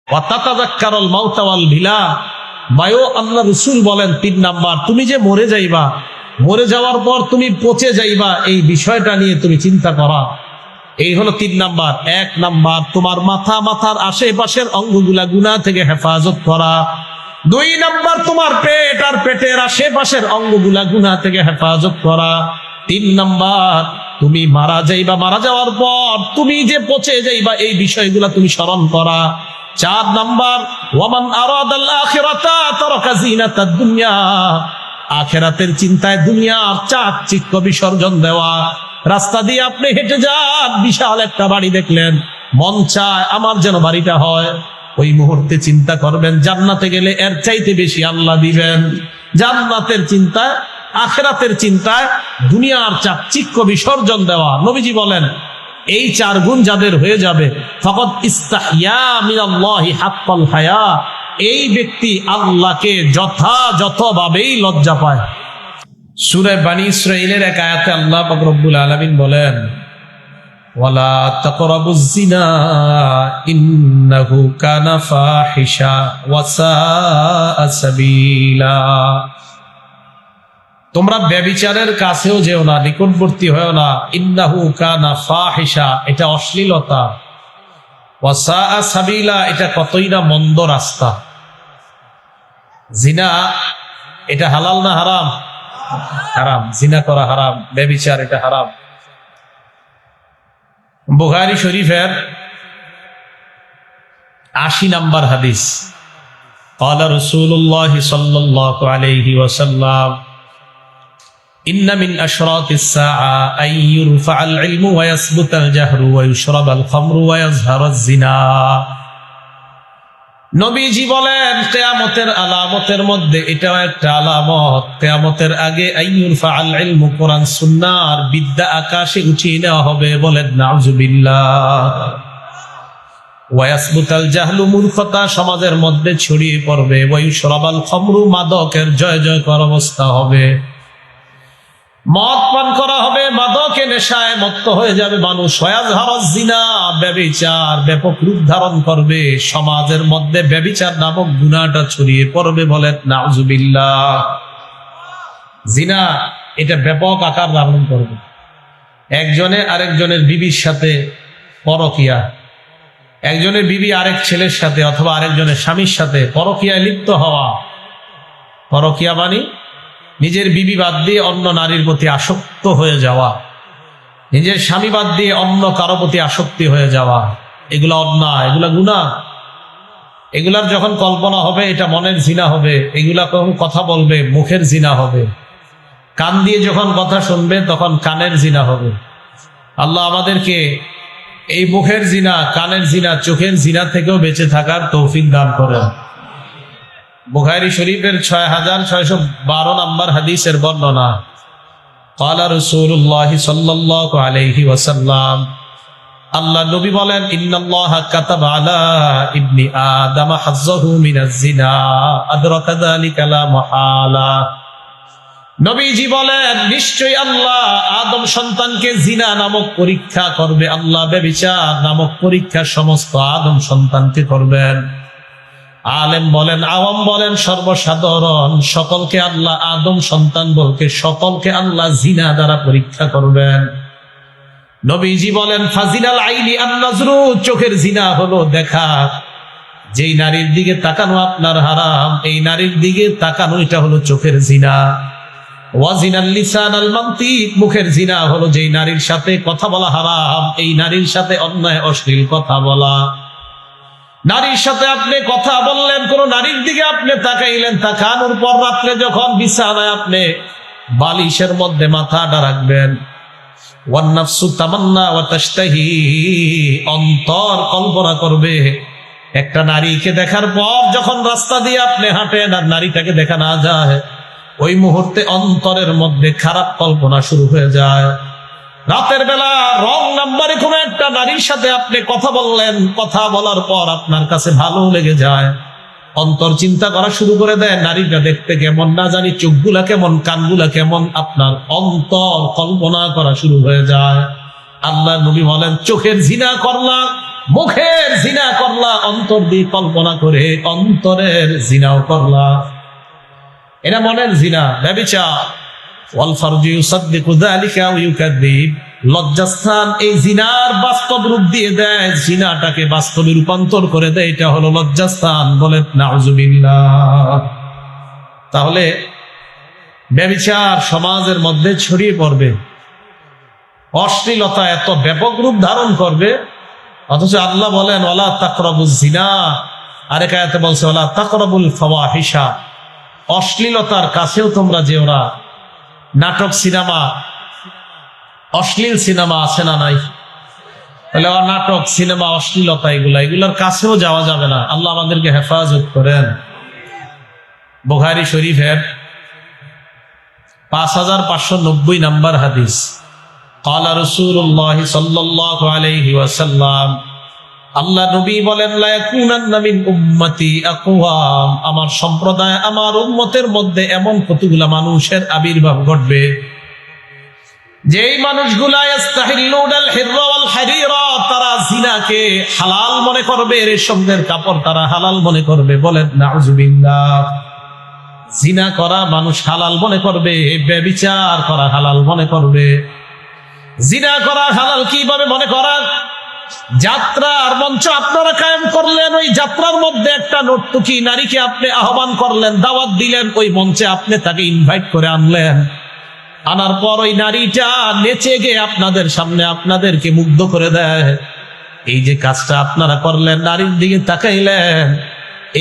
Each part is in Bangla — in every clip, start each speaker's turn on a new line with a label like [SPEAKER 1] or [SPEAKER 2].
[SPEAKER 1] ওয়া তাতাযাক্কারুল মাউতা ওয়াল ভিলা। বায়ো আল্লাহ রাসূল বলেন 3 নাম্বার, তুমি যে মরে যাইবা, মরে যাওয়ার পর তুমি পচে যাইবা, এই বিষয়টা নিয়ে তুমি চিন্তা করা। এই হলো 3 নাম্বার। 1 নাম্বার তোমার মাথার আশেপাশের অঙ্গগুলা গুনাহ থেকে হেফাজত করা। 2 নাম্বার তোমার পেট আর পেটের আশেপাশের অঙ্গগুলা গুনাহ থেকে হেফাজত করা। 3 নাম্বার তুমি মারা যাইবা, মারা যাওয়ার পর তুমি যে পচে যাইবা, এই বিষয়গুলা তুমি স্মরণ করা। 4 নাম্বার ওয়ামান আরাদাল আখিরাতা তারাকা জিনাতাদ দুনিয়া, আখিরাতের চিন্তায় দুনিয়ার চাকচিক্য বিসর্জন দেওয়া। রাস্তা দিয়ে আপনি হেঁটে যান, বিশাল একটা বাড়ি দেখলেন, মন চায় আমার যেন বাড়িটা হয়। ওই মুহূর্তে চিন্তা করবেন জান্নাতে গেলে এর চাইতে বেশি আল্লাহ দিবেন। জান্নাতের চিন্তায়, আখিরাতের চিন্তায় দুনিয়ার চাকচিক্য বিসর্জন দেওয়া। নবীজি বলেন এই 4 গুণ যাদের হয়ে যাবে, ফাকাদ ইস্তাহইয়া মিনাল্লাহি হাক্কাল হায়া, এই ব্যক্তি আল্লাহকে যথাযথভাবেই লজ্জা পায়। সূরা বনী ইসরাঈলের এক আয়াতে আল্লাহ পাক রব্বুল আলামিন বলেন ওয়ালা তাকরাবুজ জিনা ইন্নাহু কানা ফাহিশা ওয়া সাআ সাবিলা। তোমরা ব্যভিচারের কাছেও যেও না, নিকটবর্তী হয়েও না। ইন্নাহু কানা ফাহিশা, এটা অশ্লীলতা। ওয়া সাআ সাবিলা, এটা কতই না মন্দ রাস্তা। জিনা এটা হালাল না হারাম? হারাম। জিনা করা হারাম, ব্যভিচার এটা হারাম। বুখারী শরীফের 80 নম্বর হাদিস, ক্বালা রাসূলুল্লাহ সাল্লাল্লাহু আলাইহি ওয়াসাল্লাম ইন্না মিন আশরাতিস সাআ আন ইউরফাআল ইলমু ওয়া ইয়াসবুতাল জাহরু ওয়া ইউশরাবাল খামরু ওয়া ইয়াজহারাজ জিনা। নবীজি বলেন কিয়ামতের আলামতের মধ্যে এটাও একটা আলামত, কিয়ামতের আগে আইয়ুরফাআল ইলমু, কোরআন সুন্নাহর বিদ্যা আকাশে উঠিয়ে নেওয়া হবে। বলেন নাউযুবিল্লাহ। ওয়া ইয়াসবুতাল জাহলু, মূর্খতা সমাজের মধ্যে ছড়িয়ে পড়বে। ওয়া ইউশরাবাল খামরু, মাদকের জয় জয়কার অবস্থা হবে। মদ পান করা হবে, মাদকে নেশায় মত্ত হয়ে যাবে মানুষ। ওয়াজহারাজ জিনা, ব্যভিচার ব্যাপক রূপ ধারণ করবে। সমাজের মধ্যে ব্যভিচার নামক গুনাহটা ছড়িয়ে পড়বে। বলেন নাউযুবিল্লাহ। জিনা এটা ব্যাপক আকার ধারণ করবে। একজনে আরেকজনের বিবির সাথে পরকিয়া, একজনের বিবি আরেক ছেলের সাথে অথবা আরেকজনের স্বামীর সাথে পরকিয়ায় লিপ্ত হওয়া। পরকিয়া মানে নিজের বিবি বাদ দিয়ে অন্য নারীর প্রতি আসক্ত হয়ে যাওয়া, নিজের স্বামী বাদ দিয়ে অন্য কারো প্রতি আসক্তি হয়ে যাওয়া। এগুলা অন্যায়, এগুলা গুনাহ। এগুলার যখন কল্পনা হবে এটা মনের জিনা হবে। এগুলা যখন কথা বলবে মুখের জিনা হবে। কান দিয়ে যখন কথা শুনবে তখন কানের জিনা হবে। আল্লাহ আমাদেরকে এই মুখের জিনা, কানের জিনা, চোখের জিনা থেকেও বেঁচে থাকার তৌফিক দান করেন। বুখারী শরীফের 6612 নম্বর হাদিসের বর্ণনা, ক্বালা রাসূলুল্লাহ সাল্লাল্লাহু আলাইহি ওয়াসাল্লাম, আল্লাহ নবী বলেন ইন্নাল্লাহা কাতাবা আলা ইবনি আদম হাজ্জাহু মিনাজ জিনা আদরাকা যালিকা লা মুহালা। নবীজি বলেন নিশ্চয়ই আল্লাহ আদম সন্তানকে জিনা নামক পরীক্ষা করবে। আল্লাহ ব্যভিচার নামক পরীক্ষা সমস্ত আদম সন্তানকে করবেন। আলেম বলেন, আওয়াম বলেন, সর্বসাধারণ সকলকে আল্লাহ, আদম সন্তান বলকে সকলকে আল্লাহ জিনা দ্বারা পরীক্ষা করবেন। নবীজি বলেন ফাজিলাল আইনি আন-নাজরু, চোখের জিনা হলো দেখা। যেই নারীর দিকে তাকানো আপনার হারাম, এই নারীর দিকে তাকানো এটা হলো চোখের জিনা। ওয়াজিনাল লিসান আল মানতিক, মুখের জিনা হলো যেই নারীর সাথে কথা বলা হারাম, এই নারীর সাথে অন্যায় অশ্লীল কথা বলা। নারীর সাথে আপনি কথা বললেন, কোন নারীর দিকে আপনি তাকাইলেন, তাকানোর পর রাত্রে যখন বিছানায় আপনি বালিশের মধ্যে মাথাটা রাখবেন, ওয়ান নাফসু তামান্না ওয়া তাশতাহি, অন্তর কল্পনা করবে একটা নারীকে দেখার পর যখন রাস্তা দিয়ে আপনি হাঁটেন আর নারীটাকে দেখা না যায়, ওই মুহূর্তে অন্তরের মধ্যে খারাপ কল্পনা শুরু হয়ে যায়। রাতের বেলা রং নাম্বারে কোন একটা নারীর সাথে আপনি কথা বললেন, কথা বলার পর আপনার কাছে ভালো লেগে যায়, অন্তর চিন্তা করা শুরু করে দেয় নারীটা দেখতে কেমন, না জানি চোখগুলা কেমন, কানগুলা কেমন, আপনার অন্তর কল্পনা করা শুরু হয়ে যায়। আল্লাহ নবী বলেন চোখের জিনা করলা, মুখের জিনা করলা, অন্তর দিয়ে কল্পনা করে অন্তরের জিনাও করলা, এটা মনের জিনা, ব্যভিচার। ওয়াল ফারজু ইউসাদ্দিকু যালিকা ওয়া ইউকাযযিব, লজ্জাস্থান এই জিনার বাস্তব রূপ দিয়ে দেয়, জিনাটাকে বাস্তবে রূপান্তর করে দেয়, এটা হলো লজ্জাস্থান। বলেন নাউযুবিল্লাহ। তাহলে ব্যভিচার সমাজের মধ্যে ছড়িয়ে পড়বে, অশ্লীলতা এত ব্যাপক রূপ ধারণ করবে, অথচ আল্লাহ বলেন ওয়ালা তাকরাবুজ জিনা, আরেক আয়াতে বলছে ওয়ালা তাকরাবুল ফাওয়াহিশা, অশ্লীলতার কাছেও তোমরা যেও না। নাটক, সিনেমা, অশ্লীল সিনেমা আছে না নাই? তাহলে নাটক, সিনেমা, অশ্লীলতা এগুলার কাছেও যাওয়া যাবে না। আল্লাহ আমাদেরকে হেফাজত করেন। বুখারী শরীফের 5590 নম্বর হাদিস, ক্বালা রাসূলুল্লাহ সাল্লাল্লাহু আলাইহি ওয়াসাল্লাম, আল্লাহ নবী বলেন লা ইয়াকুনান্না মিন উম্মতি আকওয়াম, আমার সম্প্রদায়, আমার উম্মতের মধ্যে এমন কতগুলা মানুষের আবির্ভাব ঘটবে, যেই মানুষগুলা ইস্তাহিল্লুনাল হিররা ওয়াল হারিরা, তারা জিনাকে হালাল মনে করবে, রেশমের কাপড় তারা হালাল মনে করবে। বলেন নাউযুবিল্লাহ। জিনা করা মানুষ হালাল মনে করবে, ব্যভিচার করা হালাল মনে করবে। জিনা করা হালাল কিভাবে মনে করা? যাত্রার মঞ্চ আপনারা কায়েম করলেন, ওই যাত্রার মধ্যে একটা নর্তকী নারীকে আপনি আহ্বান করলেন, দাওয়াত দিলেন, ওই মঞ্চে আপনি তাকে ইনভাইট করে আনলেন, আনার পর ওই নারীটা নেচে গিয়ে আপনাদের সামনে আপনাদেরকে মুগ্ধ করে দেয়। এই যে কাজটা আপনারা করলেন, নারীর দিকে তাকাইলেন,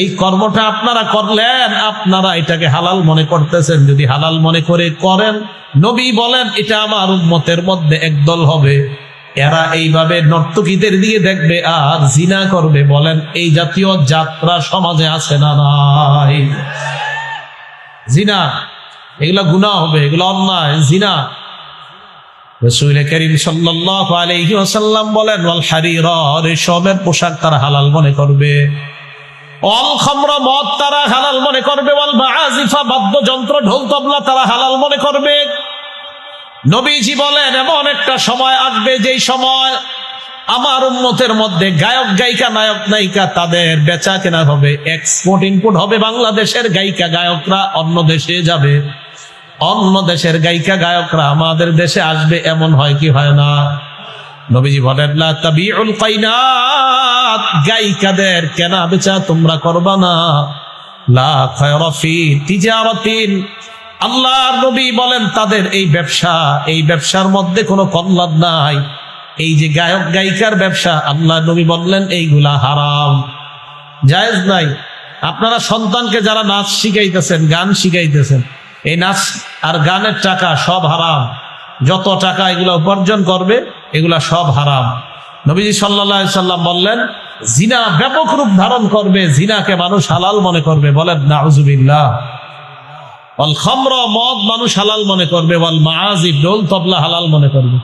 [SPEAKER 1] এই কর্মটা আপনারা করলেন, আপনারা এটাকে হালাল মনে করতেছেন। যদি হালাল মনে করে করেন, নবী বলেন এটা আমার উম্মতের মধ্যে একদল হবে, এরা এইভাবে নর্তকীদের দিকে দেখবে আর জিনা করবে। বলেন এই জাতীয় যাত্রা সমাজে আছে না নাই? জিনা, এগুলা গুনাহ হবে, এগুলো অন্যায়, জিনা। রাসূল কারীম সাল্লাল্লাহু আলাইহি ওয়াসাল্লাম বলেন ওয়াল হারিরা, রেশমের পোশাক তারা হালাল মনে করবে। অল খামরা, মদ তারা হালাল মনে করবে। ওয়াল মাআজিফা, বাদ্যযন্ত্র, ঢোল তবলা তারা হালাল মনে করবে। নবীজি বলেন এমন একটা সময় আসবে, যেই সময় আমার উম্মতের মধ্যে গায়ক গায়িকা, নায়ক নায়িকা, তাদের বেচা কেনা হবে, এক্সপোর্ট ইনপুট হবে। বাংলাদেশের গায়িকা গায়করা অন্য দেশে যাবে, অন্য দেশের গায়িকা গায়করা আমাদের দেশে আসবে, এমন হয় কি হয় না? নবীজি বলেন লা তাবিউল কাইনাত, গায়িকাদের কেনা বেচা তোমরা করবা না। লা খায়রা ফি তিজারাতিন, আল্লাহর নবী বলেন তাদের এই ব্যবসা, এই ব্যবসার মধ্যে কোনো কল্যাণ নাই। এই যে গায়ক গায়িকার ব্যবসা, আল্লাহর নবী বললেন এইগুলা হারাম, জায়েজ নাই। আপনারা সন্তানকে যারা নাচ শিখাইতেছেন, গান শিখাইতেছেন, এই নাচ আর গানের টাকা সব হারাম। যত টাকা এগুলা উপার্জন করবে, এগুলা সব হারাম। নবীজি সাল্লাল্লাহু আলাইহি সাল্লাম বললেন জিনা ব্যাপক রূপ ধারণ করবে, জিনাকে মানুষ হালাল মনে করবে। বলেন নাউযুবিল্লাহ। ওয়াল খামরা, মদ মানুষ হালাল মনে করবে। ওয়াল মাআজিফ, ঢোল তবলা হালাল মনে করবে।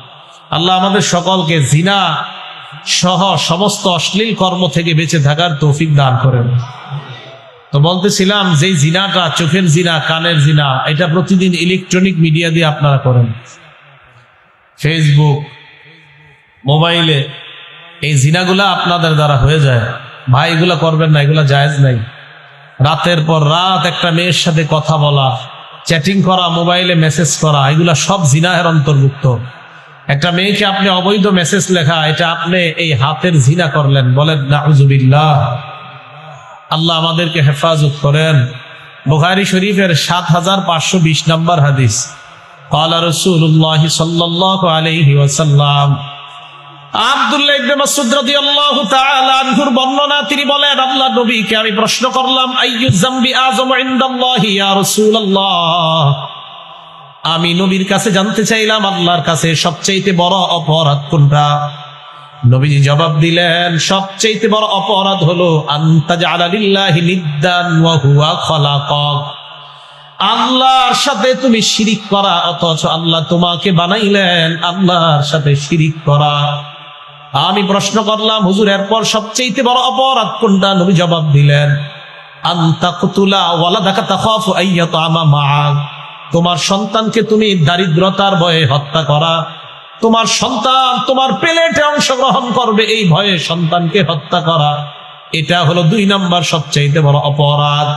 [SPEAKER 1] আল্লাহ আমাদের সকলকে জিনা সহ সমস্ত অশ্লীল কর্ম থেকে বেঁচে থাকার তৌফিক দান করেন। তো বলতেছিলাম যে জিনাটা, চোখের জিনা, কানের জিনা, এটা প্রতিদিন ইলেকট্রনিক মিডিয়া দিয়ে আপনারা করেন, ফেসবুক, মোবাইলে, এই জিনাগুলা আপনাদের দ্বারা হয়ে যায়। ভাই এগুলা করবেন না, এগুলা জায়েজ নাই। রাতের পর রাত একটা মেয়ের সাথে কথা বলা, চ্যাটিং করা, মোবাইলে মেসেজ করা, এগুলা সব জিনাহের অন্তর্ভুক্ত। একটা মেয়েকে আপনি অবৈধ মেসেজ লেখা, এটা আপনি এই হাতের জিনা করলেন। বলেন নাউযুবিল্লাহ। আল্লাহ আমাদেরকে হেফাজত করেন। বুখারী শরীফের 7520 নম্বর হাদিস, ক্বালা রাসূলুল্লাহ সাল্লাল্লাহু আলাইহি ওয়াসাল্লাম, আব্দুল্লাহ ইবনে মাসউদ রাদিয়াল্লাহু তাআলা আনহুর বর্ণনা, তিনি বলেন আল্লাহ নবীকে আমি প্রশ্ন করলাম আইয়ু যামবি আযমু ইনদাল্লাহি ইয়া রাসূলুল্লাহ, আমি নবীর কাছে জানতে চাইলাম আল্লাহর কাছে সবচেয়ে বড় অপরাধ কোনটা? নবীজি জবাব দিলেন সবচেয়ে বড় অপরাধ হলো আনতা জাআলা লিল্লাহি নিদ্দান ওয়া হুয়া খালাকাক, আল্লাহর সাথে তুমি শিরিক করা, অথচ আল্লাহ তোমাকে বানাইলেন, আল্লাহর সাথে শিরিক করা। আমি প্রশ্ন করলাম হুজুর এরপর সবচেয়ে বড় অপরাধ কোনটা? নবী জবাব দিলেন আনতা কুতুলা ওয়ালাদাকা তাখাফু আইয়াতামা মাআক, তোমার সন্তানকে তুমি দারিদ্রতার ভয়ে হত্যা করা, তোমার সন্তান তোমার প্লেটে অংশগ্রহণ করবে এই ভয়ে সন্তানকে হত্যা করা, এটা হলো 2 নম্বর সবচাইতে বড় অপরাধ।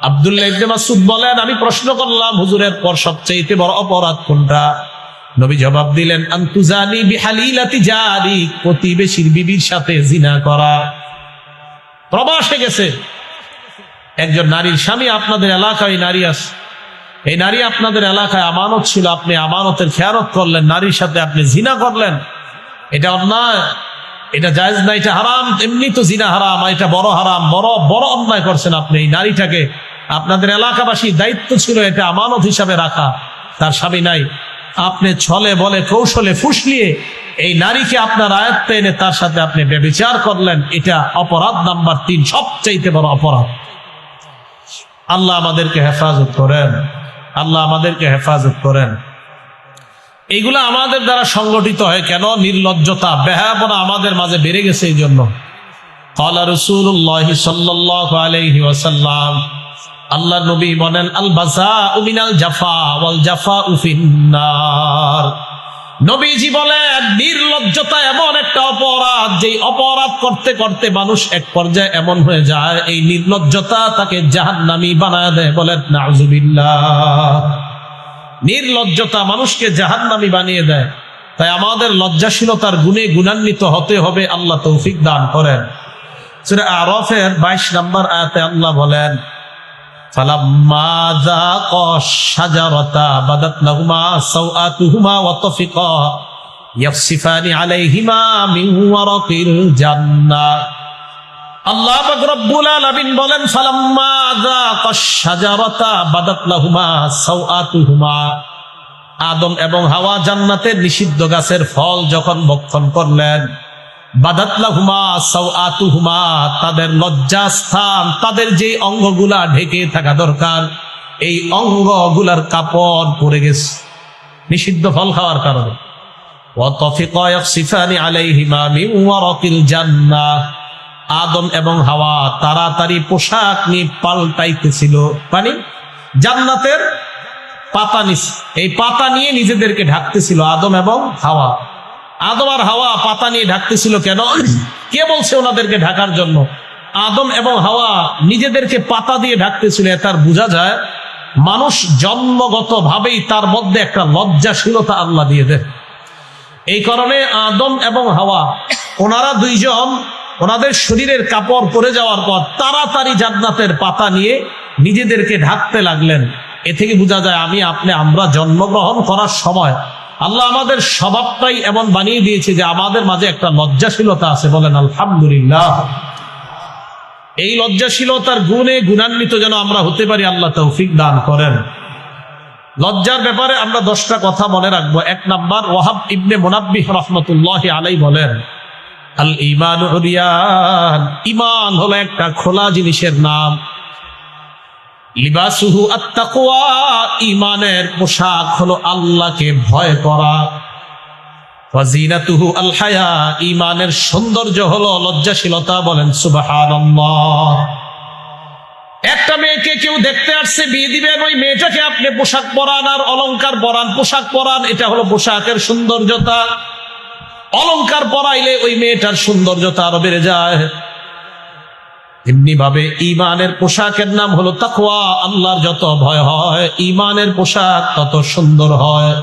[SPEAKER 1] আব্দুল্লাহ ইবনে মাসউদ বলেন, আমি প্রশ্ন করলাম হুজুরের পর সবচাইতে বড় অপরাধ কোনটা? নবী জবাব দিলেন, আনতুজানি বিহালিলাতি জারি, প্রতিবেশীর বিবির সাথে জিনা করা। প্রবাসে গেছে একজন নারীর স্বামী, আপনাদের এলাকায় নারী আছে, এই নারী আপনাদের এলাকায় আমানত ছিল, আপনি আমানতের খেয়ানত করলেন, নারীর সাথে আপনি জিনা করলেন, এটা অন্যায়, এটা জায়েজ না, এটা হারাম। এমনি তো জিনা হারাম, এটা বড় হারাম, বড় বড় অন্যায় করছেন আপনি। এই নারীটাকে আপনাদের এলাকাবাসীর দায়িত্ব ছিল এটা আমানত হিসাবে রাখা, তার স্বামী নাই, আপনি ছলে বলে কৌশলে ফুসলিয়ে এই নারীকে আপনার আয়ত্তে এনে তার সাথে আপনি ব্যভিচার করলেন, এটা অপরাধ নাম্বার 3, সবচাইতে বড় অপরাধ। আল্লাহ আমাদেরকে হেফাজত করেন, আল্লাহ আমাদেরকে হেফাজত করেন। এইগুলা আমাদের দ্বারা সংগঠিত হয় কেন? নির্লজ্জতা, বেহায়াপনা আমাদের মাঝে বেড়ে গেছে এই জন্য। ক্বালা রাসূলুল্লাহ সাল্লাল্লাহু আলাইহি ওয়াসাল্লাম, আল্লাহ নবী বলেন, আল বাযাউ মিনাল জাফা ওয়াল জাফাউ ফিন্নার। নবীজি বলেন, নির্লজ্জতা এমন একটা অপরাধ, যেই অপরাধ করতে করতে মানুষ এক পর্যায়ে এমন হয়ে যায় এই নির্লজ্জতা তাকে জাহান্নামী বানায় দেয়। বলেন নাউযুবিল্লাহ। নির্লজ্জতা মানুষকে জাহান্নামী বানিয়ে দেয়। তাই আমাদের লজ্জাশীলতার গুণে গুণান্বিত হতে হবে। আল্লাহ তৌফিক দান করেন। সূরা আরাফের 22 নম্বর আয়াতে আল্লাহ বলেন, ফালাম্মা যাকা শাজারাতা বাদাত লাহুমা সাওআতুহুমা ওয়া তাফিকা ইয়াখসিফানি আলাইহিমা মিন ওয়ারাকিল জান্নাহ। আল্লাহ পাক রব্বুল আলামিন বলেন, ফালাম্মা যাকা শাজারাতা বাদাত লাহুমা সাওআতুহুমা। আদম এবং হাওয়া জান্নাতের নিষিদ্ধ গাছের ফল যখন ভক্ষণ করলেন, বাদাত লাহুমা সাওআতুহুমা, তাদের লজ্জাস্থান, তাদের যে অঙ্গগুলা ঢেকে থাকা দরকার এই অঙ্গগুলার কাপড় পরে গেছে নিষিদ্ধ ফল খাওয়ার কারণে। ওয়া তাফিকা ইয়াখসিফানি আলাইহিমা মিন ওয়ারাকিল জান্নাহ। আদম এবং হাওয়া তাড়াতাড়ি পোশাক নিয়ে পাল্টাইতেছিল, মানে জান্নাতের পাতা নিছে, এই পাতা নিয়ে নিজেদেরকে ঢাকতেছিল আদম এবং হাওয়া। আদম আর হাওয়া পাতা নিয়ে ঢাকতেছিল কেন? কে বলছে ওনাদেরকে ঢাকার জন্য? আদম এবং হাওয়া নিজেদেরকে পাতা দিয়ে ঢাকতেছিল। তার বোঝা যায় মানুষ জন্মগত ভাবেই তার মধ্যে একটা লজ্জাশীলতা আল্লাহ দিয়ে দেয়। এই কারণে আদম এবং হাওয়া ওনারা দুইজন ওনাদের শরীরের কাপড় পরে যাওয়ার পর তাড়াতাড়ি জান্নাতের পাতা নিয়ে নিজেদেরকে ঢাকতে লাগলেন। এ থেকে বোঝা যায় আমরা জন্মগ্রহণ করার সময় আল্লাহ আমাদের স্বভাবটাই এমন বানিয়ে দিয়েছে যে আমাদের মাঝে একটা লজ্জাশীলতা আছে। বলেন আলহামদুলিল্লাহ। এই লজ্জাশীলতার গুণে গুণান্বিত যেন আমরা হতে পারি, আল্লাহ তৌফিক দান করেন। লজ্জার ব্যাপারে আমরা 10টা কথা মনে রাখবো। 1 নাম্বার, ওয়াহাব ইবনে মুনাব্বিহ রাহমাতুল্লাহি আলাইহি বলেন, আল ঈমানু উরিয়ান, ঈমান হলো একটা খোলা জিনিসের নাম। লিবাসুহু আত-তাকওয়া, ঈমানের পোশাক হলো আল্লাহকে ভয় করা। ওয়াজিনাতুহু আল হায়া, ঈমানের সৌন্দর্য হলো লজ্জাশীলতা। বলেন সুবহানাল্লাহ। একটা মেয়েকে কেউ দেখতে আসছে, বিয়ে দিবেন, ওই মেয়েটাকে আপনি পোশাক পরান আর অলংকার পরান, পোশাক পরান, এটা হলো পোশাকের সৌন্দর্যতা। অলংকার পরাইলে ওই মেয়েটার সৌন্দর্যতা আরো বেড়ে যায়। এমনি ভাবে ঈমানের পোশাকের নাম হলো তাকওয়া। আল্লাহর যত ভয় হয় ঈমানের পোশাক তত সুন্দর হয়।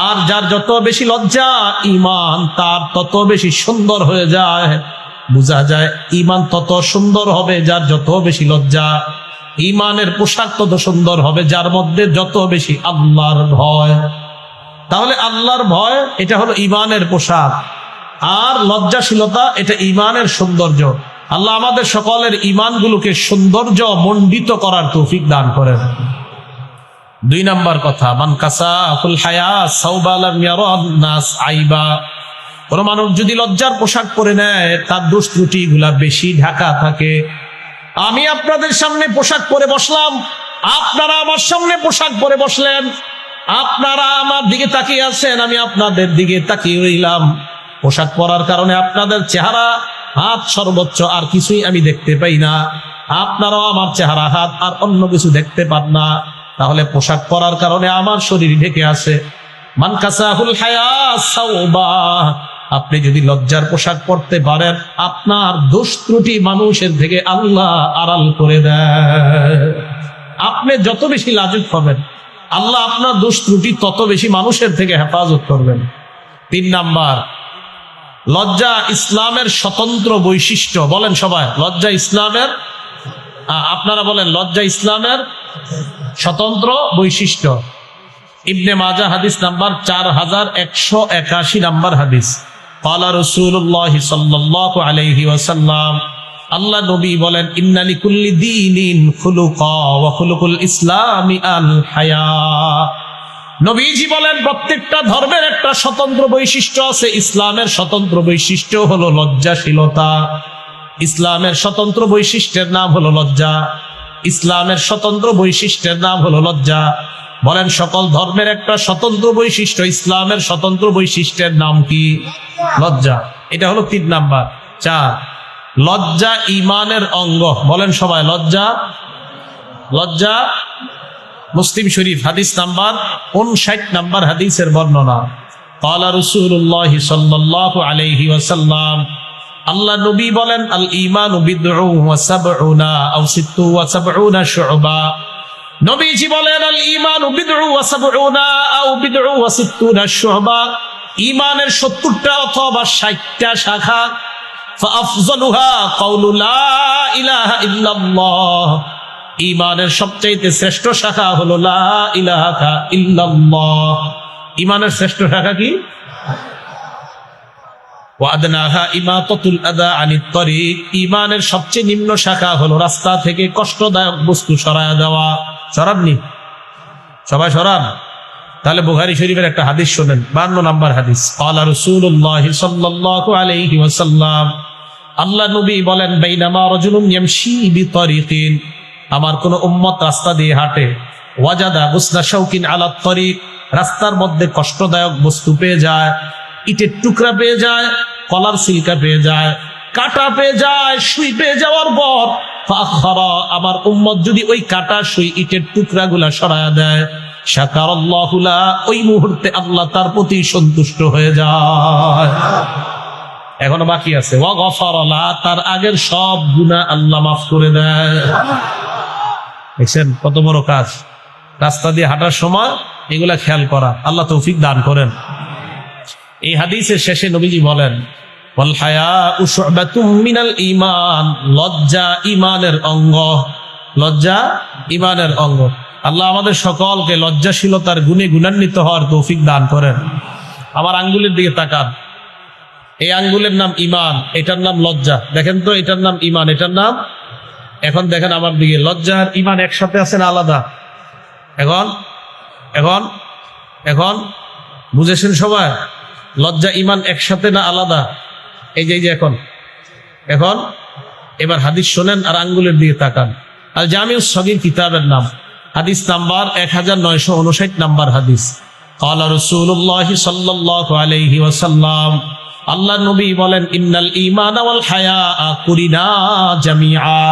[SPEAKER 1] আর যার যত বেশি লজ্জা, ঈমান তার তত বেশি সুন্দর হয়ে যায়। বোঝা যায় ঈমান তত সুন্দর হবে যার যত বেশি লজ্জা। ঈমানের পোশাক তত সুন্দর হবে যার মধ্যে যত বেশি আল্লাহর ভয়। তাহলে আল্লাহর ভয় এটা হলো ঈমানের পোশাক, আর লজ্জাশীলতা এটা ঈমানের সৌন্দর্য। আল্লাহ আমাদের সকলের ঈমানগুলোকে সৌন্দর্য মণ্ডিত করার তৌফিক দান করেন। 2 নাম্বার কথা, মান কাসাফুল হায়া সাওবালাম ইয়ারান নাস আইবা। কোন মানুষ যদি লজ্জার পোশাক পরে নেয় তার দোষ ত্রুটি গুলা বেশি ঢাকা থাকে। আমি আপনাদের সামনে পোশাক পরে বসলাম, আপনারা আমার সামনে পোশাক পরে বসলেন, আপনারা আমার দিকে তাকিয়ে আছেন, আমি আপনাদের দিকে তাকিয়ে রইলাম। পোশাক পরার কারণে আপনাদের চেহারা, হাত সর্বোচ্চ, আর কিছুই আমি দেখতে পাই না। আপনারাও আমার চেহারা, হাত আর অন্য কিছু দেখতে পান না। তাহলে পোশাক পরার কারণে আমার শরীর ঢেকে আছে, মান কাসাহুল হায়া সাওবা, আপনি যদি লজ্জার পোশাক পরতে পারেন, আপনার দোষ ত্রুটি মানুষের থেকে আল্লাহ আড়াল করে দেয়। আপনি যত বেশি লাজুক হবেন, আল্লাহ আপনার দোষ ত্রুটি তত বেশি মানুষের থেকে হেফাজত করবেন। 3 নাম্বার, লজ্জা ইসলামের স্বতন্ত্র বৈশিষ্ট্য। বলেন সবাই, লজ্জা ইসলামের, আপনারা বলেন, লজ্জা ইসলামের স্বতন্ত্র বৈশিষ্ট্য। ইবনে মাজাহ হাদিস নাম্বার 4181 নাম্বার হাদিস। ক্বালা রাসূলুল্লাহ সাল্লাল্লাহু আলাইহি ওয়াসাল্লাম, আল্লাহ নবী বলেন, ইন্না লিকুল্লি দীনিন খুলুকা ওয়া খুলুকুল ইসলামি আল হায়া। নবীজি বলেন, প্রত্যেকটা ধর্মের একটা স্বতন্ত্র বৈশিষ্ট্য আছে। ইসলামের স্বতন্ত্র বৈশিষ্ট্য হলো লজ্জাশীলতা। ইসলামের স্বতন্ত্র বৈশিষ্ট্যের নাম হলো লজ্জা। ইসলামের স্বতন্ত্র বৈশিষ্ট্যের নাম হলো লজ্জা। বলেন, সকল ধর্মের একটা স্বতন্ত্র বৈশিষ্ট্য, ইসলামের স্বতন্ত্র বৈশিষ্ট্যের নাম কি? লজ্জা। এটা হলো 3 নাম্বার। 4, লজ্জা ঈমানের অঙ্গ। বলেন সবাই, লজ্জা, লজ্জা। মুসলিম শরীফ হাদিস নাম্বার 59 নাম্বার হাদিসের বর্ণনা। ক্বালা রাসূলুল্লাহ সাল্লাল্লাহু আলাইহি ওয়াসাল্লাম, আল্লাহ নবী বলেন, আল ঈমানু বিদউ ওয়া সাবউনা আও সিত্তু ওয়া সাবউনা শু'বা। নবীজি বলেন, আল ঈমানু বিদউ ওয়া সাবউনা আও বিদউ ওয়া সিত্তুনা শু'বা। ঈমানের 70টা অথবা 60টা শাখা। ফাআফযালুহা কাউলু লা ইলাহা ইল্লাল্লাহ। ঈমানের সবচেয়ে শ্রেষ্ঠ শাখা হলো লা ইলাহা ইল্লাল্লাহ। ঈমানের শ্রেষ্ঠ শাখা কি? ওয়া আদনাহা ইমাতাতুল আযা আনিত তরিক। ঈমানের সবচেয়ে নিম্ন শাখা হলো রাস্তা থেকে কষ্টদায়ক বস্তু সরায়া দেওয়া। সরাননি? সবাই সরান? তাহলে বুখারী শরীফের একটা হাদিস শুনেন, 52 নাম্বার হাদিস। ক্বালা রাসূলুল্লাহ সাল্লাল্লাহু আলাইহি ওয়াসাল্লাম, আল্লাহ নবী বলেন, বাইনামা রাজুলুন ইয়ামশি বিতরিকিন, আমার কোন উম্মত রাস্তা দিয়ে হাঁটে, ওয়াজাদা গুসনা শাওকিন আলা তরিক, রাস্তার মধ্যে কষ্টদায়ক বস্তু পেয়ে যায়, ইটের টুকরা পেয়ে যায়, কলার সিলকা পেয়ে যায়, কাটা পেয়ে যায়, সুই পেয়ে যাওয়ার পর ফাখারা, আমার উম্মত যদি ওই কাটা সুই ইটের টুকরাগুলা সরায়া দেয়, শাকারাল্লাহু লা, ওই মুহূর্তে আল্লাহ তার প্রতি সন্তুষ্ট হয়ে যায়। এখনো বাকি আছে, ওয়া গফারা লা, তার আগের সব গুনাহ আল্লাহ মাফ করে দেয়। দেখছেন কত বড় কাজ? রাস্তা দিয়ে হাঁটার সময় এগুলা খেয়াল করা। আল্লাহ তৌফিক দান করেন। এই হাদিসের শেষে নবীজি বলেন, ওয়াল হায়াউ শু'বাতুম মিনাল ঈমান, লজ্জা ঈমানের অঙ্গ। লজ্জা ঈমানের অঙ্গ। আল্লাহ আমাদের সকলকে লজ্জাশীলতার গুণে গুণান্বিত হওয়ার তৌফিক দান করেন। আমার আঙ্গুলের দিকে তাকান, এই আঙ্গুলের নাম ঈমান, এটার নাম লজ্জা। দেখেন তো, এটার নাম ঈমান, এটার নাম। এখন দেখেন আমার দিকে, লজ্জা আর ঈমান একসাথে আছে না আলাদা? এখন এখন এখন বুঝেছেন সবাই? লজ্জা ঈমান একসাথে না আলাদা? এই যে এখন এখন এবার হাদিস শোনেন আর আঙ্গুলের দিকে তাকান। আল জামিউস সগীর কিতাবের নাম, হাদিস নাম্বার 1959 নাম্বার হাদিস। ক্বালা রাসূলুল্লাহ সাল্লাল্লাহু আলাইহি ওয়াসাল্লাম, আল্লাহ নবী বলেন, ইন্নাল ঈমান ওয়াল হায়া কুরিনা জামিআ।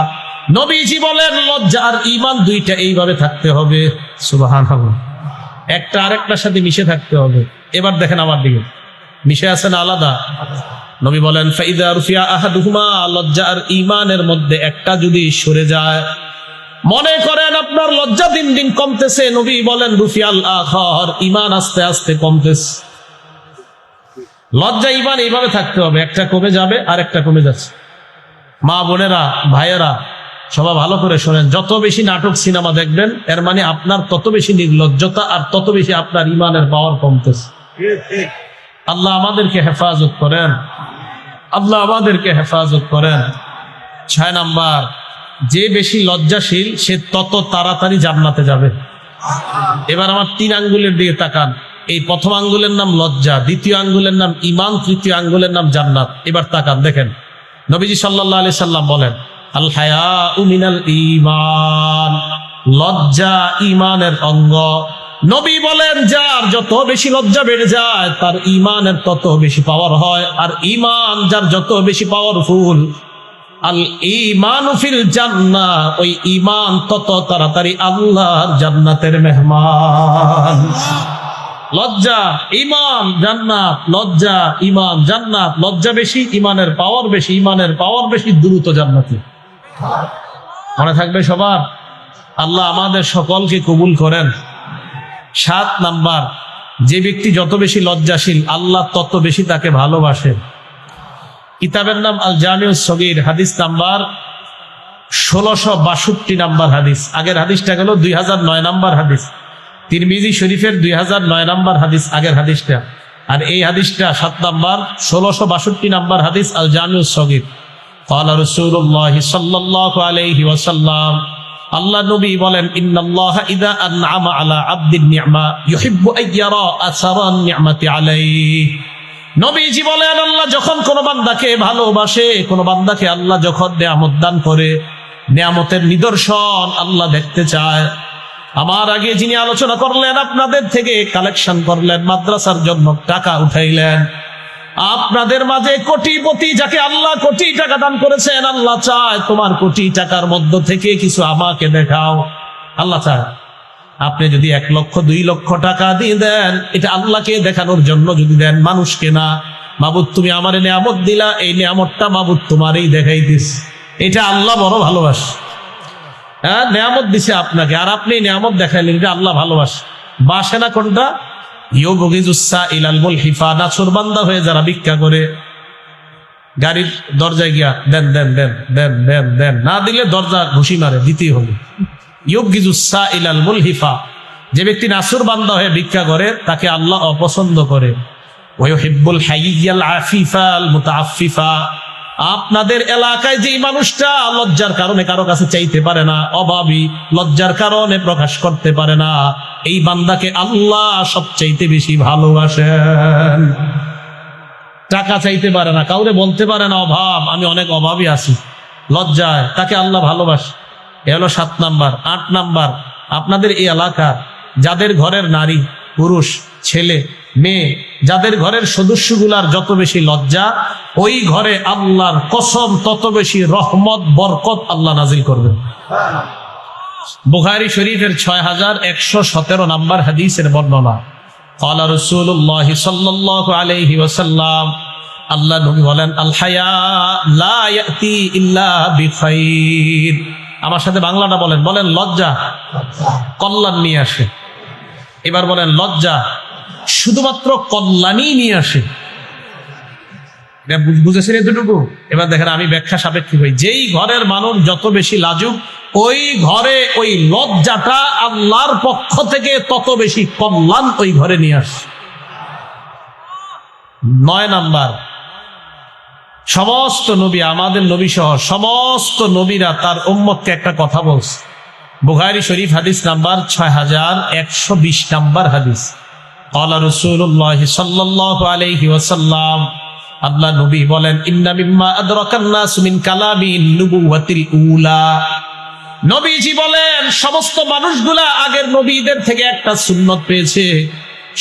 [SPEAKER 1] নবীজি বলেন, লজ্জা আর ঈমান দুইটা এইভাবে থাকতে হবে। সুবহানাল্লাহ। একটা আরেকটার সাথে মিশে থাকতে হবে। এবার দেখেন আমার দিকে, মিশে আছে না আলাদা? নবী বলেন, ফাইযা রুফিয়া আহাদুহুমা, লজ্জা আর ঈমানের মধ্যে একটা যদি সরে যায়, মনে করেন আপনার লজ্জা দিন দিন কমতেছে, নবী বলেন রুফিয়াল আখার, ঈমান আস্তে আস্তে কমতেছে। লজ্জা ঈমান এইভাবে থাকতে হবে, একটা কমে যাবে আর একটা কমে যাচ্ছে। মা বোনেরা, ভাইয়েরা, সবাই ভালো করে শোনেন, যত বেশি নাটক সিনেমা দেখবেন, এর মানে আপনার তত বেশি নির্লজ্জতা আর তত বেশি আপনার ঈমানের পাওয়ার কমতেছে। আল্লাহ আমাদেরকে হেফাজত করেন, আল্লাহ আমাদেরকে হেফাজত করেন। 6 নাম্বার, যে বেশি লজ্জাশীল সে তত তাড়াতাড়ি জান্নাতে যাবে। এবার আমার 3 আঙ্গুলের দিকে তাকান। এই প্রথম আঙ্গুলের নাম লজ্জা, দ্বিতীয় আঙ্গুলের নাম ঈমান, তৃতীয় আঙ্গুলের নাম জান্নাত। এবার তাকান, দেখেন নবীজি সাল্লাল্লাহু আলাইহি সাল্লাম বলেন, আল হায়াউ মিনাল ঈমান, লজ্জা ঈমানের অঙ্গ। নবী বলেন, যার যত বেশি লজ্জা বেড়ে যায় তার ঈমানের তত বেশি পাওয়ার হয়, আর ঈমান যার যত বেশি পাওয়ারফুল, আল ঈমানু ফিল জান্নাহ, ওই ঈমান তত তাড়াতাড়ি আল্লাহর জান্নাতের মেহমান। লজ্জা ঈমান জান্নাত, লজ্জা ঈমান জান্নাত। লজ্জা বেশি, ঈমানের পাওয়ার বেশি, ঈমানের পাওয়ার বেশি, দ্রুত জান্নাতে। মনে থাকবে সবার। আল্লাহ আমাদের সকলকে কবুল করেন। 7 নাম্বার, যে ব্যক্তি যত বেশি লজ্জাশীল আল্লাহ তত বেশি তাকে ভালোবাসে। কিতাবের নাম আল জামিউস সগীর, হাদিস নাম্বার 1662 নাম্বার হাদিস। আগের হাদিসটা গেল 2009 নাম্বার হাদিস। তিরমিজি শরীফের 2009 নাম্বার হাদিস আগের হাদিসটা, আর এই হাদিসটা 7 নাম্বার 1662 নাম্বার হাদিস, আল জামিউস সগীর। ক্বালা রাসূলুল্লাহ সাল্লাল্লাহু আলাইহি ওয়াসাল্লাম, আল্লাহ নবী বলেন, ইন্নাল্লাহা ইযা আনআমা আলা আবদিন নি'মা ইউহিব্বু আইয়ারা আসারান নি'মাতি আলাইহি। নবীজি বলেন, আল্লাহ যখন কোন বান্দাকে ভালোবাসে, কোন বান্দাকে আল্লাহ যখন নিয়ামত দান করে, নিয়ামতের নিদর্শন আল্লাহ দেখতে চায়। আমার আগে যিনি আলোচনা করলেন, আপনাদের থেকে কালেকশন করলেন, মাদ্রাসার জন্য টাকা উঠাইলেন, আপনাদের মাঝে কোটিপতি যাকে আল্লাহ কোটি টাকা দান করেছেন, আল্লাহ চায় তোমার কোটি টাকার মধ্য থেকে কিছু আমাকে দেখাও। আল্লাহ চায় আপনি যদি 1 লক্ষ 2 লক্ষ টাকা দিয়ে দেন, এটা আল্লাহকে দেখানোর জন্য যদি দেন, মানুষকে না। মাবুদ তুমি আমার নিয়ামত দিলা, এই নিয়ামতটা মাবুদ তোমারই দেখাইতিস, এটা আল্লাহ বড় ভালোবাসে। হ্যাঁ, নিয়ামত দিছে আপনাকে, আর আপনি নিয়ামত দেখাইলেন, এটা আল্লাহ ভালোবাসে। বাসে না কোনটা? নাছর বান্দা হয়ে যারা ভিক্ষা করে, গাড়ির দরজায় গিয়া দেন দেন দেন দেন দেন দেন, না দিলে দরজা ঘুষি মারে, দিতেই হবে। যে ব্যক্তি নাছর বান্দা হয়ে ভিক্ষা করে তাকে আল্লাহ অপছন্দ করে। আপনাদের এলাকায় যে মানুষটা লজ্জার কারণে কারো কাছে চাইতে পারে না, অভাবী, লজ্জার কারণে প্রকাশ করতে পারে না, এই বান্দাকে আল্লাহ সবচাইতে বেশি ভালোবাসেন। টাকা চাইতে পারে না, কাউরে বলতে পারে না অভাব, আমি অনেক অভাবী আছি, লজ্জায়, তাকে আল্লাহ ভালোবাসে। এ হলো 7 নাম্বার। 8 নাম্বার, আপনাদের এই এলাকা যাদের ঘরের নারী, পুরুষ, ছেলে, মেয়ে, যাদের ঘরের সদস্যগুলার যত বেশি লজ্জা, ওই ঘরে আল্লাহর কসম তত বেশি রহমত বরকত আল্লাহ নাজিল করবেন। বুখারী শরীফের 6117 নাম্বার হাদিসের বর্ণনা। ক্বালা রাসূলুল্লাহ সাল্লাল্লাহু আলাইহি ওয়াসাল্লাম, আল্লাহ নবী বলেন, আল হায়া লা ইয়াতি ইল্লা বিখাইর। আমার সাথে বাংলাটা বলেন, বলেন লজ্জা কল্যাণ নিয়ে আসে। এবার বলেন, লজ্জা শুধুমাত্র কল্যাণই নিয়ে আসে। বুঝেছেন এতটুকু? এবার দেখেন আমি ব্যাখ্যা সাপেক্ষে হই। যেই ঘরের মানুষ যত বেশি লাজুক, ওই ঘরে ওই লজ্জাটা আল্লাহর পক্ষ থেকে তত বেশি কল্যাণ ওই ঘরে নিয়ে আসে। 9 নাম্বার, সমস্ত নবী, আমাদের নবী সহ সমস্ত নবীরা তার উম্মতকে একটা কথা বলছে। বুখারী শরীফ হাদিস নাম্বার 6120 নাম্বার হাদিস। ক্বালা রাসূলুল্লাহ সাল্লাল্লাহু আলাইহি ওয়াসাল্লাম, আল্লাহ নবী বলেন, ইন্না মিম্মা আদরাকান নাস মিন কালামিন নুবুওয়াতিল উলা। নবীজি বলেন, সমস্ত মানুষগুলা আগের নবীদের থেকে একটা সুন্নত পেয়েছে।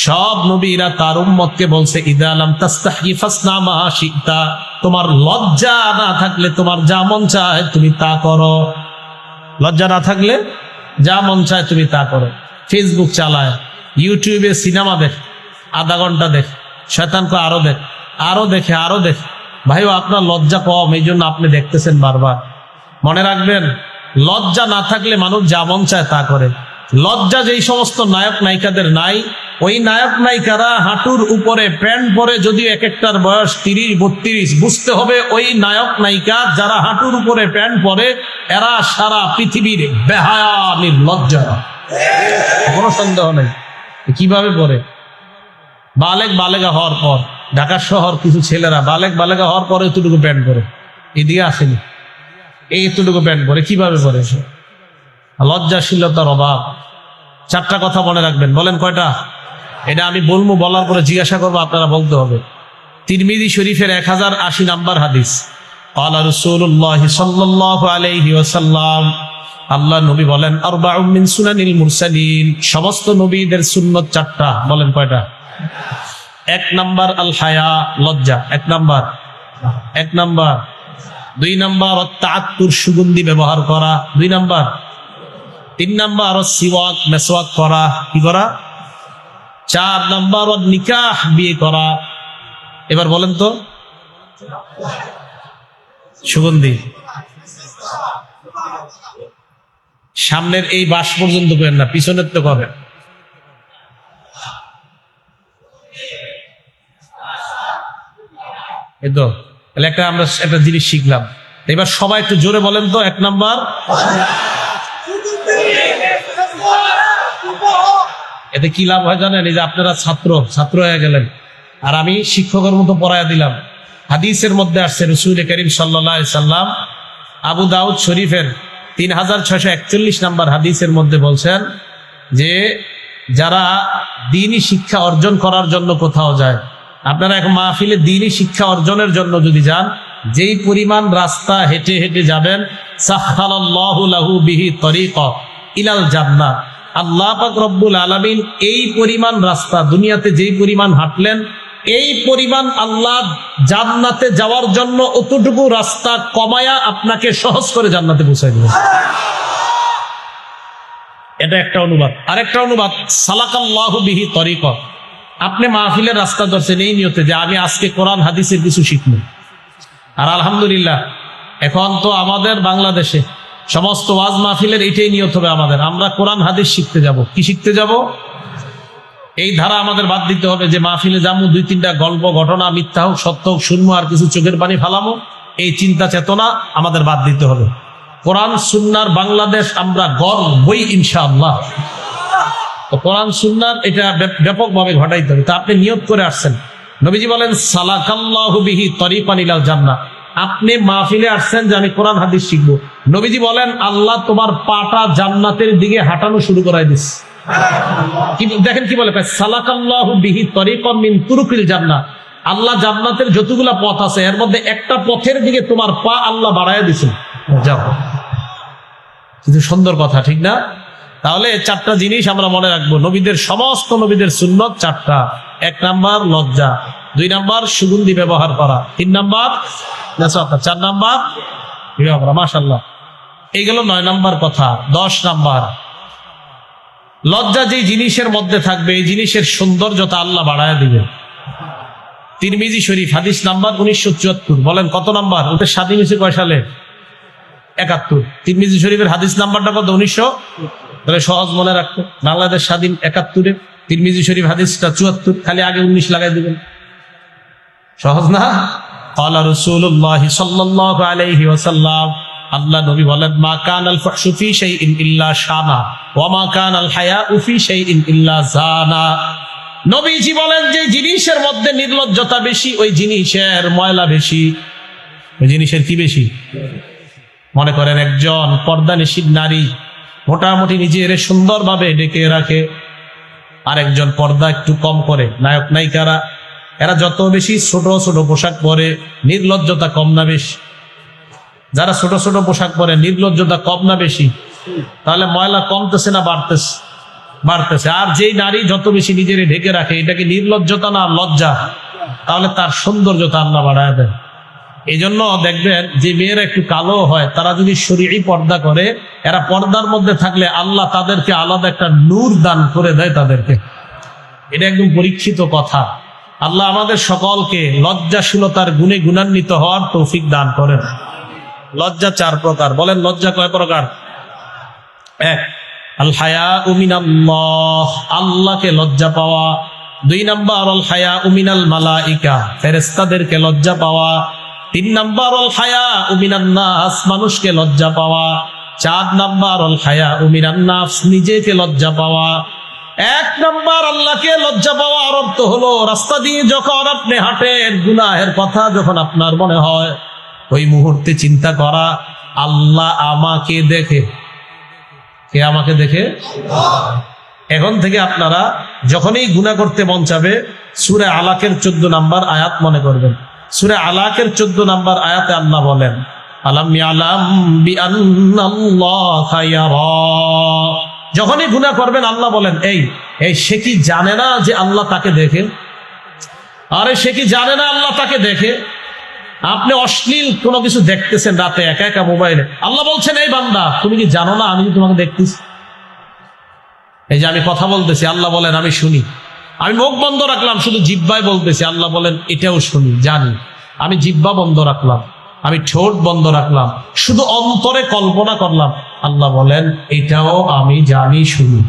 [SPEAKER 1] সব নবীরা তার উম্মতকে বলছে, ইদা লাম তাস্তাহি ফাসনা মা শিতা। তোমার লজ্জা না থাকলে তোমার যা মন চায় তুমি তা করো। লজ্জা না থাকলে যা মন চায় তুমি তা করো। ফেসবুক চালায়, ইউটিউবে সিনেমা দেখ, আধা ঘন্টা দেখ, শয়তানকে আরো দেখ, আরো দেখে, আরো দেখ। ভাইও আপনার লজ্জা কম, এই জন্য আপনি দেখতেছেন বারবার। মনে রাখবেন, লজ্জা না থাকলে মানুষ যা মন চায় তা করে। লজ্জা যেই সমস্ত নায়ক নায়িকাদের নাই, ওই নায়ক নায়িকারা হাঁটুর উপরে প্যান্ট পরে, যদিও এক একটার বয়স 30-32, বুঝতে হবে ওই নায়ক নায়িকা যারা হাঁটুর উপরে প্যান্ট পরে, এরা সারা পৃথিবীর বেহায়া নির্লজ্জা, কোনো সন্দেহ নেই। কিভাবে পরে? বালেগা হওয়ার পর, ঢাকা শহর কিছু ছেলেরা বালেগা হওয়ার পরে এতটুকু প্যান্ট পরে, এদিকে আসেনি, এইটুকু প্যান্ট পরে। কিভাবে পরে? লজ্জাশীলতার অভাব। 4টা কথা মনে রাখবেন। বলেন কয়টা? এটা আমি বলবো, বলার পরে জিজ্ঞাসা করবো, আপনারা বলতে হবে। তিরমিজি শরীফের 1080 নাম্বার হাদিস। ক্বালা রাসূলুল্লাহ সাল্লাল্লাহু আলাইহি ওয়াসাল্লাম, আল্লাহ নবী বলেন, আরবাউম মিন সুনানিল মুরসালিন। সমস্ত নবীদের সুন্নত 4টা। বলেন কয়টা? 1 নাম্বার আল হায়া, লজ্জা। 1 নাম্বার। 2 নাম্বার তাআত্তুর, সুগন্ধি ব্যবহার করা। 2 নাম্বার। 3 নাম্বার সিওয়াক, মেসওয়াক করা। কি করা? 4 নাম্বার নিকাহ, বিয়ে করা। এবার বলেন তো, সুগন্ধি সামনের এই বাস পর্যন্ত করেন না, পিছনের তো করেন। এই তো আমরা একটা জিনিস শিখলাম। এবার সবাই একটু জোরে বলেন তো, 1 নাম্বার। এতে কি লাভ হয় জানেন? এই যে আপনারা ছাত্র হয়ে গেলেন, আর আমি শিক্ষকের মতো পড়ায়া দিলাম। হাদিসের মধ্যে আসছে, রাসূল করিম সাল্লাল্লাহু আলাইহি সাল্লাম আবু দাউদ শরীফের 3641 নাম্বার হাদিসের মধ্যে বলছেন যে যারা দ্বীনি শিক্ষা অর্জন করার জন্য কোথাও যায়, আপনারা এক মাহফিলে দ্বীনি শিক্ষা অর্জনের জন্য যদি যান, যেই পরিমাণ রাস্তা হেঁটে হেঁটে যাবেন, সাখখারাল্লাহু লাহু বিহি তরিকা ইলাল জান্নাহ, আল্লাহ পাক রব্বুল আলামিন এই পরিমাণ রাস্তা দুনিয়াতে যেই পরিমাণ হাঁটলেন, এই পরিমাণ আল্লাহ জান্নাতে যাওয়ার জন্য অতটুকু রাস্তা কমায়া আপনাকে সহজ করে জান্নাতে পৌঁছায় দিবেন। এটা একটা অনুবাদ। আরেকটা অনুবাদ, সালাকাল্লাহু বিহি তরিকা, আপনি মাহফিলের রাস্তা ধরছেন এই নিয়তে যে আমি আজকে কোরআন হাদিসের কিছু শিখব। আর আলহামদুলিল্লাহ এখন তো আমাদের বাংলাদেশে সমস্ত ওয়াজ মাহফিলের এটাই নিয়ত হবে আমাদের, আমরা কোরআন হাদিস শিখতে যাব। কি শিখতে যাব? এই ধারা আমাদের বাদ দিতে হবে যে মাহফিলে যাবো, 2-3টা গল্প ঘটনা, মিথ্যা হোক সত্য হোক শুনবো, আর কিছু চোখের পানি ফালামো, এই চিন্তা চেতনা আমাদের বাদ দিতে হবে। কোরআন সুন্নাহর বাংলাদেশ আমরা গর্বই ইনশাআল্লাহ। তো কোরআন সুন্নাহর এটা ব্যাপকভাবে ঘটাইতে হবে। তা আপনি নিয়ত করে আসছেন, নবীজি বলেন সালাকাল্লাহু বিহি তরিকান ইলাল জান্নাহ, আপনি মাহফিলে আসছেন যে আমি কোরআন হাদিস শিখবো, নবীজি বলেন আল্লাহ তোমার পাটা জান্নাতের দিকে হাঁটানো শুরু করাই দিস। দেখেন কি বলে, সালাকাল্লাহু বিহি তরিকাম মিন তুরুকিল জান্নাহ, আল্লাহ জান্নাতের যতগুলা পথ আছে এর মধ্যে একটা পথের দিকে তোমার পা আল্লাহ বাড়ায় দিয়েছেন, যাও। কিন্তু সুন্দর কথা, ঠিক না? তাহলে 4টা জিনিস আমরা মনে রাখবো, নবীদের সমস্ত নবীদের সুন্নত 4টা। 1 নাম্বার লজ্জা, 2 নাম্বার সুগন্ধি ব্যবহার করা, 3 নাম্বার 4 নাম্বার বিবাহ করা। মাশাআল্লাহ, এই গেল 9 নাম্বার কথা। 10 নাম্বার, লজ্জা যেই জিনিসের মধ্যে থাকবে এই জিনিসের সৌন্দর্যতা আল্লাহ বাড়ায় দিবে। তিরমিজি শরীফ হাদিস নাম্বার 1974, বলেন কত নাম্বার? ওটা স্বাধীন হয়েছে কয় সালে? 71। তিরমিজি শরীফের হাদিস নাম্বারটা কত? 1900। তাহলে সহজ মনে রাখতো, বাংলাদেশ স্বাধীন 71-এ, তিরমিজি শরীফ হাদিসটা 74, খালি আগে 19 লাগাই দিবেন। সহজ না? ক্বালা রাসূলুল্লাহ সাল্লাল্লাহু আলাইহি ওয়াসাল্লাম, আল্লাহ নবী বলেন মা কানাল ফাহশু ফি শাইইন ইল্লা শানা ওয়া মা কানাল হায়াউ ফি শাইইন ইল্লা জানা। নবীজি বলেন যে জিনিসের মধ্যে নির্লজ্জতা বেশি, ওই জিনিসের ময়লা বেশি। ওই জিনিসের কি বেশি? মনে করেন একজন পর্দানিশীল নারী মোটামুটি নিজের সুন্দরভাবে ঢেকে রাখে, আর একজন পর্দা একটু কম করে, নায়ক নায়িকারা এরা যত বেশি ছোট ছোট পোশাক পরে, নির্লজ্জতা কম না বেশি? যারা ছোট ছোট পোশাক পরে নির্লজ্জতা কম না বেশি? তাহলে ময়লা কমতেছে না বাড়তেছে? বাড়তেছে। আর যেই নারী যত বেশি নিজের ঢেকে রাখে, এটাকে নির্লজ্জতা না লজ্জা? তাহলে তার সৌন্দর্যতা আল্লাহ বাড়ায় দেয়। এই জন্য দেখবেন যে মেয়েরা একটু কালো হয়, তারা যদি শরীয়ী পর্দা করে, এরা পর্দার মধ্যে থাকলে আল্লাহ তাদেরকে আলাদা একটা নূর দান করে দেয় তাদেরকে। এটা একদম পরীক্ষিত কথা। আল্লাহ আমাদের সকলকে লজ্জাশীলতার গুণে গুণান্বিত হওয়ার তৌফিক দান করেন। লজ্জা 4 প্রকার, বলেন লজ্জা কয় প্রকার? 1, আল হায়াউ মিনাল্লাহ, আল্লাহকে লজ্জা পাওয়া। 2 নাম্বার আল হায়াউ মিনাল মালাইকা, ফেরেশতাদেরকে লজ্জা পাওয়া। 3 নাম্বার আল হায়াউ মিনান নাস, মানুষকে লজ্জা পাওয়া। 4 নাম্বার আল হায়াউ মিনান নাফস, নিজেকে লজ্জা পাওয়া। 1 নাম্বার আল্লাহকে লজ্জা পাওয়ার অর্থ হলো রাস্তা দিয়ে যখন আপনি হাঁটেন, গুনাহের কথা যখন আপনার মনে হয়, ওই মুহূর্তে চিন্তা করা আল্লাহ আমাকে দেখে। কে আমাকে দেখে? এখন থেকে আপনারা যখনই গুনাহ করতে মন চাবে, সূরা আলাকের 14 নাম্বার আয়াত মনে করবেন। সূরা আলাকের 14 নাম্বার আয়াতে আল্লাহ বলেন আলাম ইয়ালাম বিআন্নাল্লাহা ইয়ারা। যখনই গুনাহ করবেন আল্লাহ বলেন এই সে কি জানে না যে আল্লাহ তাকে দেখে? আরে সে কি জানে না আল্লাহ তাকে দেখে? আপনি অশ্লীল কোনো কিছু দেখতেছেন রাতে একা একা মোবাইলে, আল্লাহ বলছেন এই বান্দা তুমি কি জানো না আমি তোমাকে দেখতেছি? এই যে আমি কথা বলতেছি, আল্লাহ বলেন আমি শুনি। আমি মুখ বন্ধ রাখলাম, শুধু জিহ্বায় বলতেছি। আল্লাহ বলেন এটাও শুনি, জানি। আমি জিহ্বা বন্ধ রাখলাম, আমি ঠোঁট বন্ধ রাখলাম, শুধু অন্তরে কল্পনা করলাম। আল্লাহ বলেন এটাও আমি জানি, শুনি।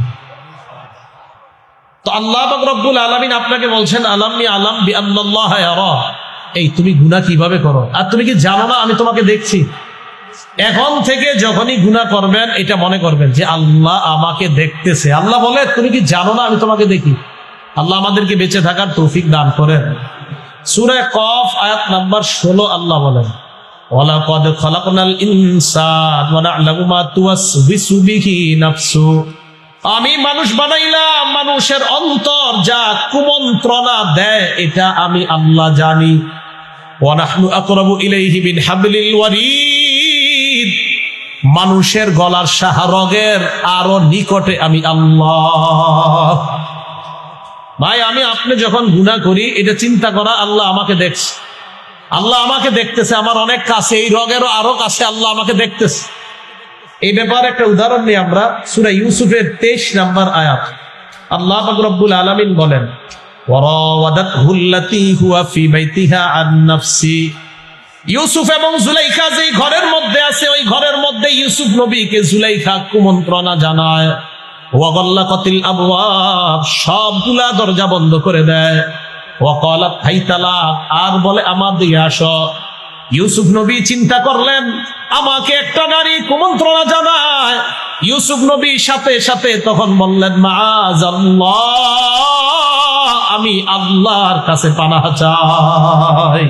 [SPEAKER 1] তো আল্লাহ পাক রব্বুল আলামিন আপনাকে বলছেন আলামনি আলাম বিআন্নাল্লাহ ইয়ারা। এই তুমি গুনাহ কিভাবে করো, আর তুমি কি জানো না আমি তোমাকে দেখছি? এখন থেকে যখনই গুনাহ করবেন এটা মনে করবেন যে আল্লাহ আমাকে দেখতেছে। আল্লাহ বলে তুমি কি জানো না আমি তোমাকে দেখি? আল্লাহ আমাদেরকে বেঁচে থাকার তৌফিক দান করেন। সূরা কফ আয়াত নাম্বার 16 আল্লাহ বলেন ওয়ালাকাদ খালাকনাল ইনসানা ওয়া না'লামু মা তুওয়াসবিসু বিহি নাফসু। আমি মানুষ বানাইলাম, মানুষের অন্তর যা কুমন্ত্রণা দেয় এটা আমি আল্লাহ জানি। ওয়া নাহনু আকরাবু ইলাইহি মিন হাবলিল ওয়ারিদ। মানুষের গলার শাহরগের আরো নিকটে আমি আল্লাহ। ভাই আমি আপনি যখন গুনাহ করি এটা চিন্তা করা আল্লাহ আমাকে দেখছে, আল্লাহ আমাকে দেখতেছে, আমার অনেক কাছে, এই রগেরও আরো কাছে আল্লাহ আমাকে দেখতেছে। এই ব্যাপারে একটা উদাহরণ নিয়ে আমরা সূরা ইউসুফের 23 নম্বর আয়াত। আল্লাহ পাক রব্বুল আলামিন বলেন ওয়ারাওয়াদাতহু আল্লাতী হুয়া ফী বাইতিহা আন নাফসি। ইউসুফ এবং জুলাইখা যেই ঘরের মধ্যে আছে ওই ঘরের মধ্যে ইউসুফ নবীকে জুলাইখা কুমন্ত্রণা জানায়। ওয়া গাল্লাকাতিল আবওয়াব, সবগুলা দরজা বন্ধ করে দেয়। ওয়া ক্বালাত হাইতালা, আর বলে আমার দিকে আসো। ইউসুফ নবী চিন্তা করলেন আমাকে একটা নারী কুমন্ত্রণা জানায়। ইউসুফ নবী সাথে সাথে তখন বললেন মাআযাল্লাহ, আমি আল্লাহর কাছে পানাহ চাই।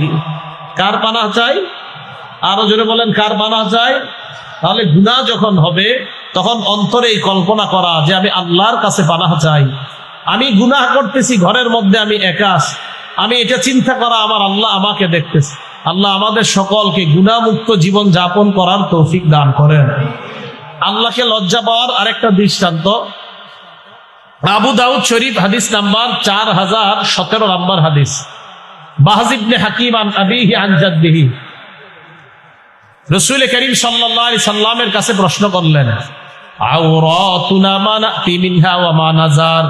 [SPEAKER 1] কার পানাহ চাই? আরো জোরে বলেন কার পানাহ চাই? তাহলে গুনাহ যখন হবে তখন অন্তরে এই কল্পনা করা যে আমি আল্লাহর কাছে পানাহ চাই। আমি গুনাহ করতেছি, ঘরের মধ্যে আমি একা আছি, আমি এটা চিন্তা করা আমার আল্লাহ আমাকে দেখতেছে। আল্লাহ আমাদের সকলকে গুনাহমুক্ত জীবন যাপন করার তৌফিক দান করেন। আল্লাহকে লজ্জা পাওয়ার আরেকটা দৃষ্টান্ত আবু দাউদ শরীফ হাদিস নাম্বার 4017 নম্বর হাদিস। বাহজ ইবনে হাকিম আন আবিহি আন জাদ্দিহি, রাসূল করিম সাল্লাল্লাহু আলাইহি সাল্লামের কাছে প্রশ্ন করলেন আওরাতুনা মা নাতি মিনহা ওয়া মা নাজার।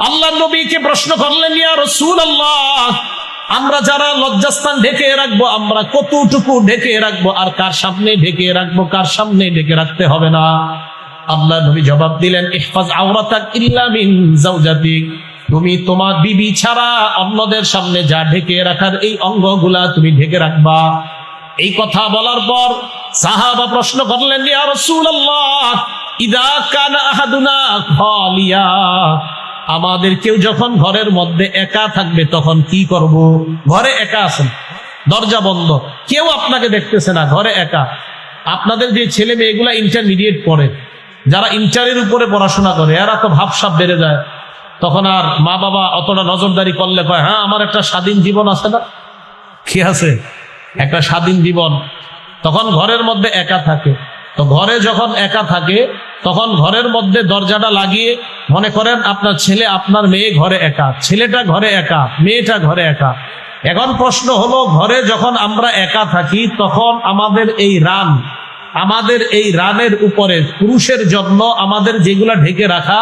[SPEAKER 1] আল্লাহ নবীকে প্রশ্ন করলেন ইয়া রাসূলুল্লাহ, আমরা যারা লজ্জাস্থান ঢেকে রাখবো আমরা কতটুকু ঢেকে রাখবো, আর কার সামনে ঢেকে রাখবো, কার সামনে ঢেকে রাখতে হবে না? আল্লাহ নবী জবাব দিলেন ইহফাজ আওরাতাক ইল্লা মিন যাওজাতিক। তুমি তোমার বিবি ছাড়া অন্যদের সামনে যা ঢেকে রাখার এই অঙ্গগুলা তুমি ঢেকে রাখবা। এই কথা বলার পর সাহাবা প্রশ্ন করলেন ইয়া রাসূলুল্লাহ ইদা কানা আহাদুনা খালিয়া, আমাদের কেউ যখন ঘরের মধ্যে একা থাকবে তখন কি করব? ঘরে একা আছেন, দরজা বন্ধ, কেউ আপনাকে দেখতেছে না, ঘরে একা। আপনাদের যে ছেলে মেয়েগুলা ইন্টারমিডিয়েট পড়ে, যারা ইন্টারের উপরে পড়াশোনা করে, এরা তো ভাবসাব বেড়ে যায়। তখন আর মা বাবা অতটা নজরদারি করলে কয় হ্যাঁ আমার একটা স্বাধীন জীবন আছে না, কি আছে একটা স্বাধীন জীবন। তখন ঘরের মধ্যে একা থাকে। তো ঘরে যখন একা থাকে তখন ঘরের মধ্যে দরজাটা লাগিয়ে মনে করেন আপনার ছেলে আপনার মেয়ে ঘরে একা, ছেলেটা ঘরে একা, মেয়েটা ঘরে একা। এখন প্রশ্ন হলো ঘরে যখন আমরা একা থাকি তখন আমাদের এই রানের উপরে পুরুষের জন্য আমাদের যেগুলা ঢেকে রাখা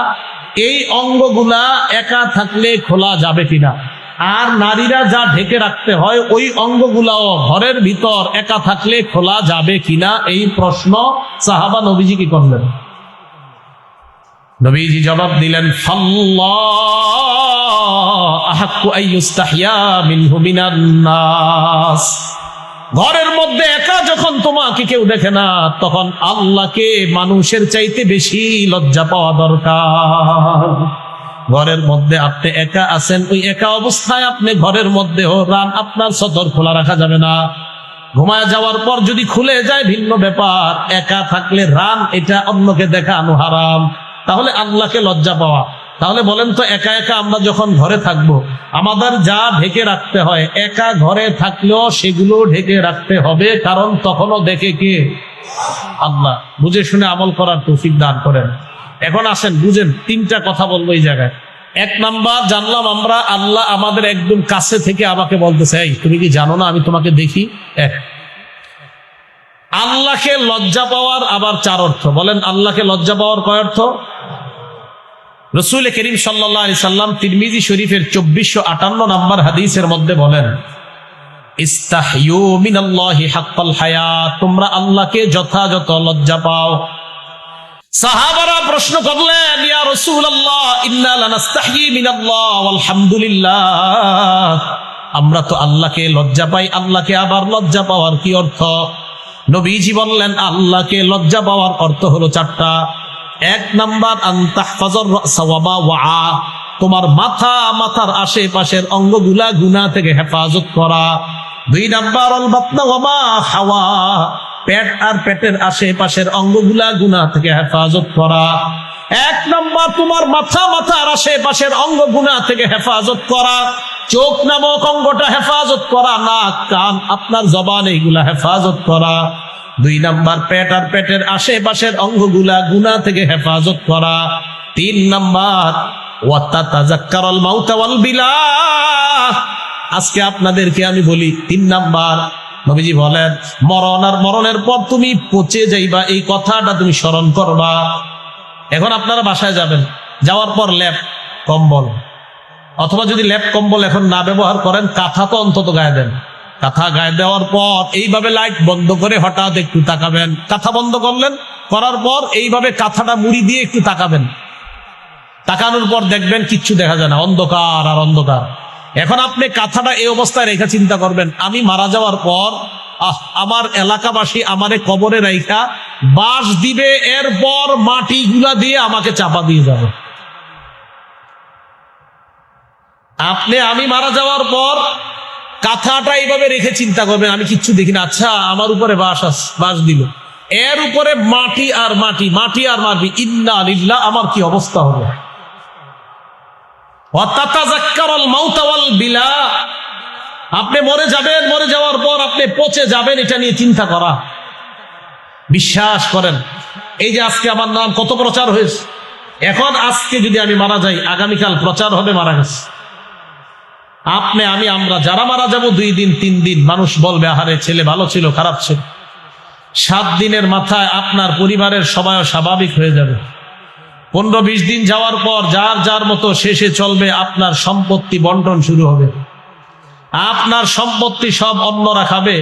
[SPEAKER 1] এই অঙ্গগুলা একা থাকলে খোলা যাবে কিনা, আর নারীরা যা ঢেকে রাখতে হয় ওই অঙ্গগুলাও ঘরের ভিতর একা থাকলে খোলা যাবে কিনা, এই প্রশ্ন সাহাবা নবীজিকে করলেন। নবীজি জবাব দিলেন ফাল্লাহ আহাক্কু আইয়ুস্তাহইয়া মিনহু মিনান নাস। ঘরের মধ্যে একা যখন তোমাকে কেউ দেখে না তখন আল্লাহকে মানুষের চাইতে বেশি লজ্জা পাওয়া দরকার। ঘরের মধ্যে আপনি একা আছেন, ওই একা অবস্থায় আপনি ঘরের মধ্যে রান আপনার সদর খোলা রাখা যাবে না। ঘুমায় যাওয়ার পর যদি খুলে যায় ভিন্ন ব্যাপার, একা থাকলে রান এটা অন্যকে দেখানো হারাম। তাহলে আল্লাহকে লজ্জা পাওয়া। তাহলে বলেন তো একা একা আমরা যখন ঘরে থাকবো আমাদের যা ঢেকে রাখতে হয় একা ঘরে থাকলেও সেগুলো ঢেকে রাখতে হবে, কারণ তখনও দেখে কে? আল্লাহ। বুঝে শুনে আমল করার তৌফিক দান করেন। এখন আসেন বুঝেন, তিনটা কথা বলবো এই জায়গায়। এক নাম্বার জানলাম আমরা আল্লাহ আমাদের একদম কাছে থেকে আমাকে বলতেছে এই তুমি কি জানো না আমি তোমাকে দেখি। এক, আল্লাহকে লজ্জা পাওয়ার আবার চার অর্থ। বলেন আল্লাহকে লজ্জা পাওয়ার কয় অর্থ? রাসূল করিম সাল্লাল্লাহু আলাইহি সাল্লাম তিরমিজি শরীফের 2458 নম্বর হাদিসের মধ্যে বলেন, ইস্তাহয়ু মিনাল্লাহি হাক্কাল হায়া, তোমরা আল্লাহকে যথাযথ লজ্জা পাও। সাহাবারা প্রশ্ন করলেন, ইয়া রাসূলুল্লাহ ইন্না লানাস্তাহয়ি মিনাল্লাহ ওয়ালহামদুলিল্লাহ, আমরা তো আল্লাহকে লজ্জা পাই, আল্লাহকে আবার লজ্জা পাওয়ার কি অর্থ? নবীজি বললেন, আল্লাহকে লজ্জা পাওয়ার অর্থ হলো চারটা। এক নাম্বার, আনতাহফাজুর রাসা ওয়া মা ওয়া, তোমার মাথার আশেপাশের অঙ্গগুলা গুনাহ থেকে হেফাজত করা। দুই নাম্বার, আল বাতনা ওয়া মা হাওয়া, পেট আর পেটের আশেপাশের অঙ্গগুলা গুনাহ থেকে হেফাজত করা। এক নাম্বার, তোমার মাথার আশেপাশের অঙ্গ গুনাহ থেকে হেফাজত করা। চোখ নামক অঙ্গটা হেফাজত করা, নাক কান আপনার জবান এইগুলা হেফাজত করা। দুই নাম্বার, পেট আর পেটের আশেপাশের অঙ্গগুলা গুনাহ থেকে হেফাজত করা। তিন নাম্বার, ওয়াতাতাযাক্কারুল মাউত ওয়াল বিলা, আজকে আপনাদেরকে আমি বলি, তিন নাম্বার নবীজি বলেন, মরণ আর মরণের পর তুমি পচে যাইবা, এই কথাটা তুমি স্মরণ করবা। এখন আপনারা বাসায় যাবেন, যাওয়ার পর ল্যাপ কম্বল, অথবা যদি ল্যাপ কম্বল এখন না ব্যবহার করেন, কাঁথা তো অন্তত গায়ে দেন। কাঁথা গায়ে দেওয়ার পর এইভাবে লাইট বন্ধ করে হঠাৎ একটু তাকাবেন। কাঁথা বন্ধ করলেন, করার পর এইভাবে কাঁথাটা মুড়ি দিয়ে একটু তাকাবেন। তাকানোর পর দেখবেন কিচ্ছু দেখা যায় না, অন্ধকার আর অন্ধকার। এখন আপনি কাঁথাটা এই অবস্থায় রেখে চিন্তা করবেন, আমি মারা যাওয়ার পর আমার এলাকাবাসী আমারে কবরে রাইখা বাঁশ দিবে, এরপর মাটিগুলা দিয়ে আমাকে চাপা দিয়ে যাবে। আমি মারা যাওয়ার পর কাঁথাটা এইভাবে রেখে চিন্তা করবেন, আমি কিচ্ছু দেখি না, আচ্ছা আমার উপরে বাঁশ দিল, এর উপরে মাটি আর মাটি, মাটি আর মাটি, ইন্না লিল্লাহ, আমার কি অবস্থা হবে? ওয়াতাতাযাক্কারুল মাউত ওয়াল বিলা, আপনি মরে যাবেন, মরে যাওয়ার পর আপনি পচে যাবেন, এটা নিয়ে চিন্তা করা। বিশ্বাস করেন, এই যে আজকে আমার নাম কত প্রচার হয়েছে, এখন আজকে যদি আমি মারা যাই, আগামীকাল প্রচার হবে মারা গেছে। আমরা যারা মারা যাব 2 দিন 3 দিন, মানুষ বলবে আহারে ছেলে ভালো ছিল, খারাপ ছিল। 7 দিনের মাথায় আপনার পরিবারের সবাই স্বাভাবিক হয়ে যাবে। 15-20 দিন যাওয়ার পর যার যার মতো শেষে চলবে, আপনার সম্পত্তি বন্টন শুরু হবে। আপনার সম্পত্তি সব অন্যরা খাবে।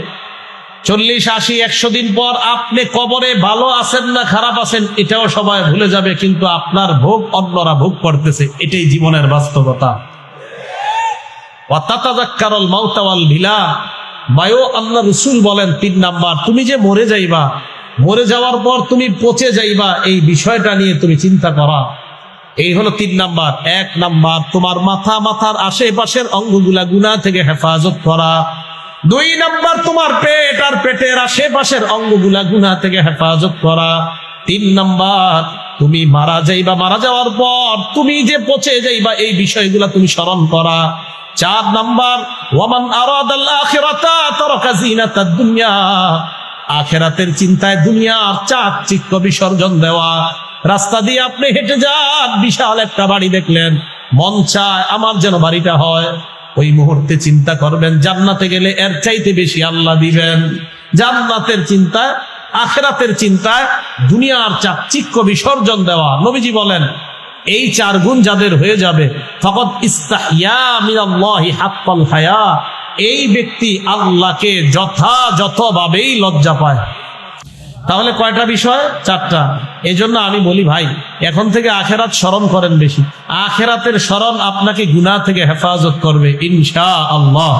[SPEAKER 1] 40-80-100 দিন পর আপনি কবরে ভালো আছেন না খারাপ আছেন এটাও সবাই ভুলে যাবে, কিন্তু আপনার ভোগ অন্যরা ভোগ করতেছে, এটাই জীবনের বাস্তবতা। ওয়াতাতাযাক্কারুল মাউত ওয়াল বিলা, বায়ু আল্লাহ রাসূল বলেন 3 নাম্বার, তুমি যে মরে যাইবা, মরে যাওয়ার পর তুমি পচে যাইবা, এই বিষয়টা নিয়ে তুমি চিন্তা করা। এই হলো 3 নাম্বার। 1 নাম্বার, তোমার মাথার আশেপাশের অঙ্গগুলা গুনাহ থেকে হেফাজত করা। 2 নাম্বার, তোমার পেট আর পেটের আশেপাশের অঙ্গগুলা গুনাহ থেকে হেফাজত করা। 3 নাম্বার, তুমি মারা যাইবা, মারা যাওয়ার পর তুমি যে পচে যাইবা, এই বিষয়গুলা তুমি স্মরণ করা। 4 নাম্বার, ওয়ামান আরাদাল আখিরাতা তারাকা জিনাতাদ দুনিয়া, আখিরাতের চিন্তায় দুনিয়ার চাকচিক্য বিসর্জন দেওয়া। রাস্তা দিয়ে আপনি হেঁটে যান, বিশাল একটা বাড়ি দেখলেন, মন চায় আমার যেন বাড়িটা হয়, ওই মুহূর্তে চিন্তা করবেন জান্নাতে গেলে এর চাইতে বেশি আল্লাহ দিবেন। জান্নাতের চিন্তায়, আখিরাতের চিন্তায় দুনিয়ার চাকচিক্য বিসর্জন দেওয়া। নবীজি বলেন, এই 4 গুণ যাদের হয়ে যাবে, ফাকাদ ইস্তাহইয়া মিনাল্লাহি হাক্কাল হায়া, এই ব্যক্তি আল্লাহকে যথাযথভাবেই লজ্জা পায়। তাহলে কয়টা বিষয়? 4টা। এই জন্য আমি বলি ভাই, এখন থেকে আখিরাত স্মরণ করেন বেশি। আখিরাতের স্মরণ আপনাকে গুনাহ থেকে হেফাজত করবে ইনশাআল্লাহ।